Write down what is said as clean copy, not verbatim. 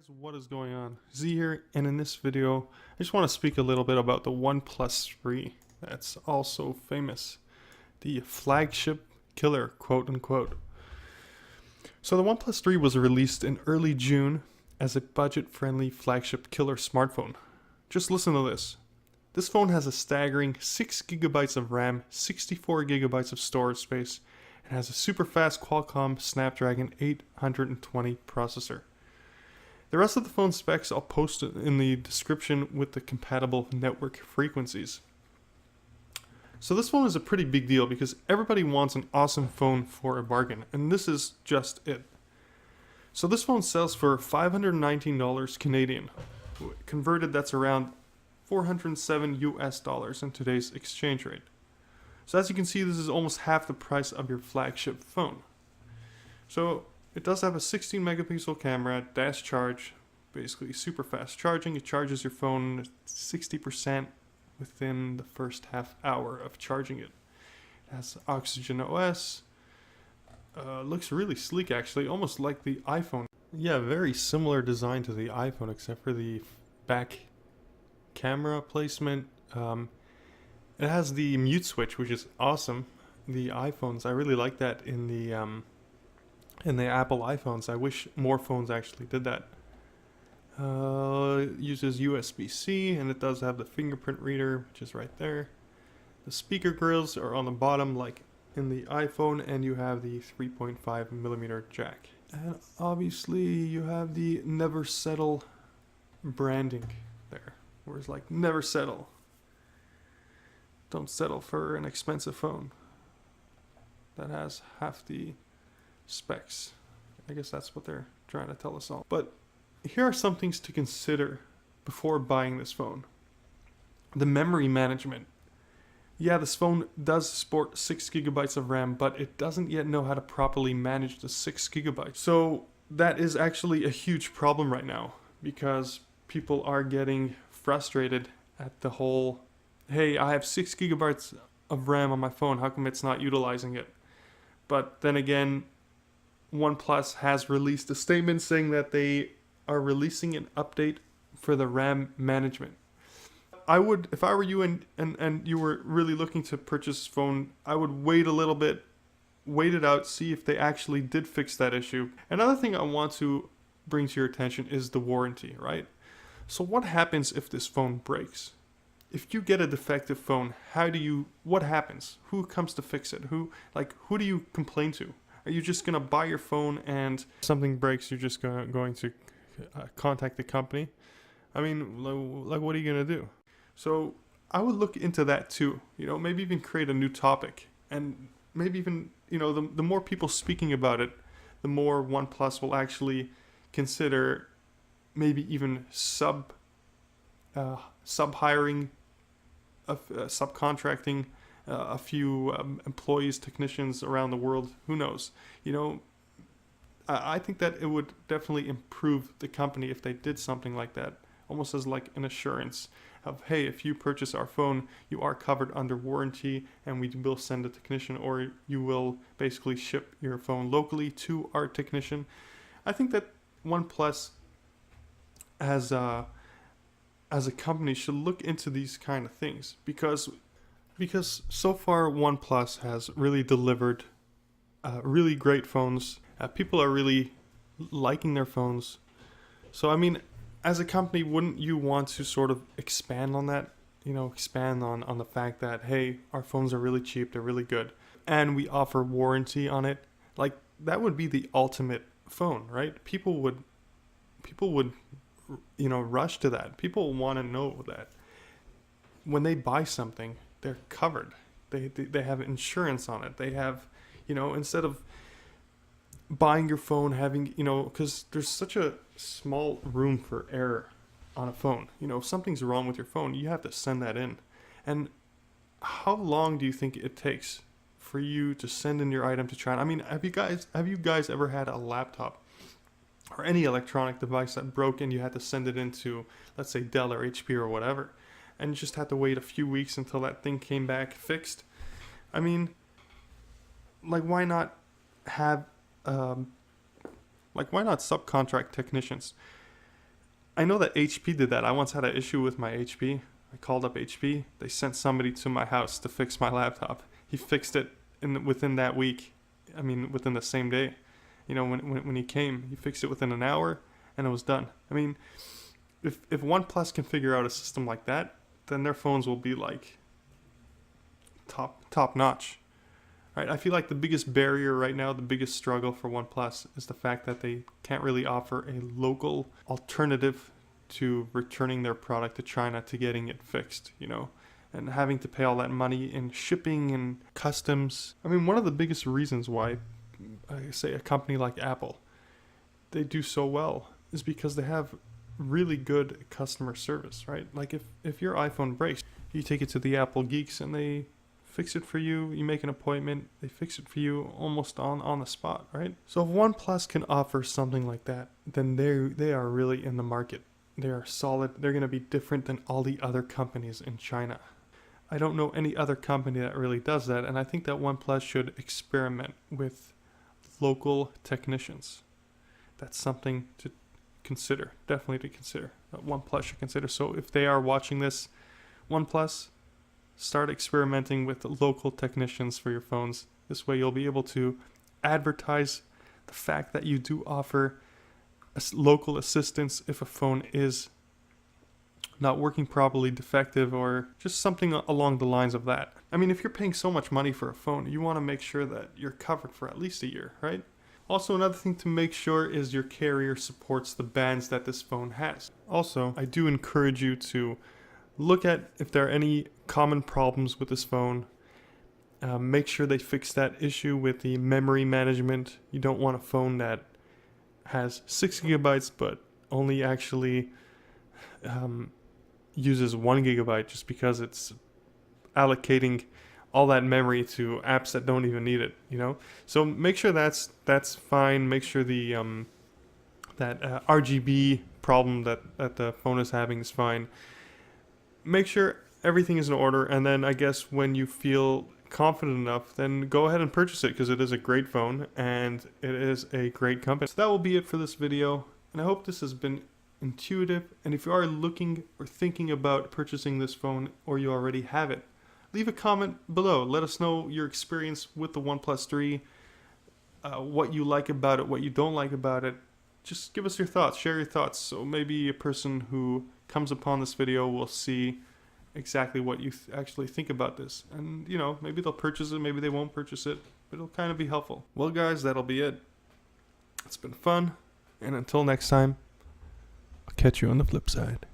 guys, what is going on? Z here, and in this video I just want to speak a little bit about the OnePlus 3 that's also famous, the flagship killer, quote unquote. So the OnePlus 3 was released in early June as a budget-friendly flagship killer smartphone. Just listen to this. This phone has a staggering 6GB of RAM, 64GB of storage space, and has a super fast Qualcomm Snapdragon 820 processor. The rest of the phone specs I'll post in the description with the compatible network frequencies. So this phone is a pretty big deal because everybody wants an awesome phone for a bargain, and this is just it. So this phone sells for $519 Canadian. Converted, that's around 407 US dollars in today's exchange rate. So as you can see, this is almost half the price of your flagship phone. So it does have a 16 megapixel camera, dash charge, basically super fast charging. It charges your phone 60% within the first half hour of charging it. It has Oxygen OS. Looks really sleek actually, almost like the iPhone. Yeah, very similar design to the iPhone except for the back camera placement. It has the mute switch, which is awesome. The iPhones, I really like that in the Apple iPhones. I wish more phones actually did that. It uses USB-C, and it does have the fingerprint reader, which is right there. The speaker grills are on the bottom like in the iPhone, and you have the 3.5mm jack. And obviously you have the never settle branding there, where it's like never settle. Don't settle for an expensive phone that has half the specs. I guess that's what they're trying to tell us all. But here are some things to consider before buying this phone. The memory management. Yeah, this phone does support 6GB of RAM, but it doesn't yet know how to properly manage the 6GB. So that is actually a huge problem right now, because people are getting frustrated at the whole, hey, I have 6GB of RAM on my phone, how come it's not utilizing it? But then again, OnePlus has released a statement saying that they are releasing an update for the RAM management. I would, if I were you and you were really looking to purchase this phone, I would wait a little bit, wait it out, see if they actually did fix that issue. Another thing I want to bring to your attention is the warranty, right? So what happens if this phone breaks? If you get a defective phone, what happens? Who comes to fix it? Who do you complain to? Are you just gonna buy your phone and if something breaks, you're just going to contact the company? I mean, like what are you gonna do? So I would look into that too. Maybe even create a new topic, and maybe even the more people speaking about it, the more OnePlus will actually consider maybe even sub-hiring, subcontracting a few employees, technicians around the world. Who knows? I think that it would definitely improve the company if they did something like that, almost as like an assurance of, hey, if you purchase our phone, you are covered under warranty, and we will send a technician, or you will basically ship your phone locally to our technician. I think that OnePlus as a company should look into these kind of things, because so far OnePlus has really delivered really great phones. People are really liking their phones. So I mean, as a company, wouldn't you want to sort of expand on that? Expand on the fact that, hey, our phones are really cheap, they're really good, and we offer warranty on it. Like, that would be the ultimate phone, right? People would rush to that. People want to know that when they buy something, they're covered. They have insurance on it. They have, instead of buying your phone, having, because there's such a small room for error on a phone. If something's wrong with your phone, you have to send that in. And how long do you think it takes for you to send in your item to China? I mean, have you guys ever had a laptop or any electronic device that broke and you had to send it into, let's say, Dell or HP or whatever, and you just had to wait a few weeks until that thing came back fixed? I mean, like, why not have why not subcontract technicians? I know that HP did that. I once had an issue with my HP. I called up HP. They sent somebody to my house to fix my laptop. He fixed it within that week. I mean, within the same day. You know, when he came, he fixed it within an hour, and it was done. I mean, if OnePlus can figure out a system like that, then their phones will be like top notch. Right? I feel like the biggest barrier right now, the biggest struggle for OnePlus is the fact that they can't really offer a local alternative to returning their product to China to getting it fixed, you know, and having to pay all that money in shipping and customs. I mean, one of the biggest reasons why I say a company like Apple, they do so well is because they have really good customer service, right? Like if your iPhone breaks, you take it to the Apple geeks and they fix it for you. You make an appointment, they fix it for you almost on the spot, right? So if OnePlus can offer something like that, then they are really in the market. They are solid. They're going to be different than all the other companies in China. I don't know any other company that really does that, and I think that OnePlus should experiment with local technicians. That's something to consider, definitely to consider, that OnePlus should consider. So if they are watching this, OnePlus, start experimenting with local technicians for your phones. This way you'll be able to advertise the fact that you do offer local assistance if a phone is not working properly, defective, or just something along the lines of that. I mean, if you're paying so much money for a phone, you want to make sure that you're covered for at least a year, right? Also, another thing to make sure is your carrier supports the bands that this phone has. Also, I do encourage you to look at if there are any common problems with this phone. Make sure they fix that issue with the memory management. You don't want a phone that has 6 gigabytes but only actually uses 1 gigabyte just because it's allocating all that memory to apps that don't even need it, you know? So make sure that's fine. Make sure the that RGB problem that the phone is having is fine. Make sure everything is in order, and then I guess when you feel confident enough, then go ahead and purchase it, because it is a great phone and it is a great company. So that will be it for this video, and I hope this has been intuitive. And if you are looking or thinking about purchasing this phone, or you already have it, leave a comment below. Let us know your experience with the OnePlus 3, what you like about it, what you don't like about it. Just give us your thoughts, share your thoughts, so maybe a person who comes upon this video will see exactly what you actually think about this. And, you know, maybe they'll purchase it, maybe they won't purchase it, but it'll kind of be helpful. Well, guys, that'll be it. It's been fun, and until next time, I'll catch you on the flip side.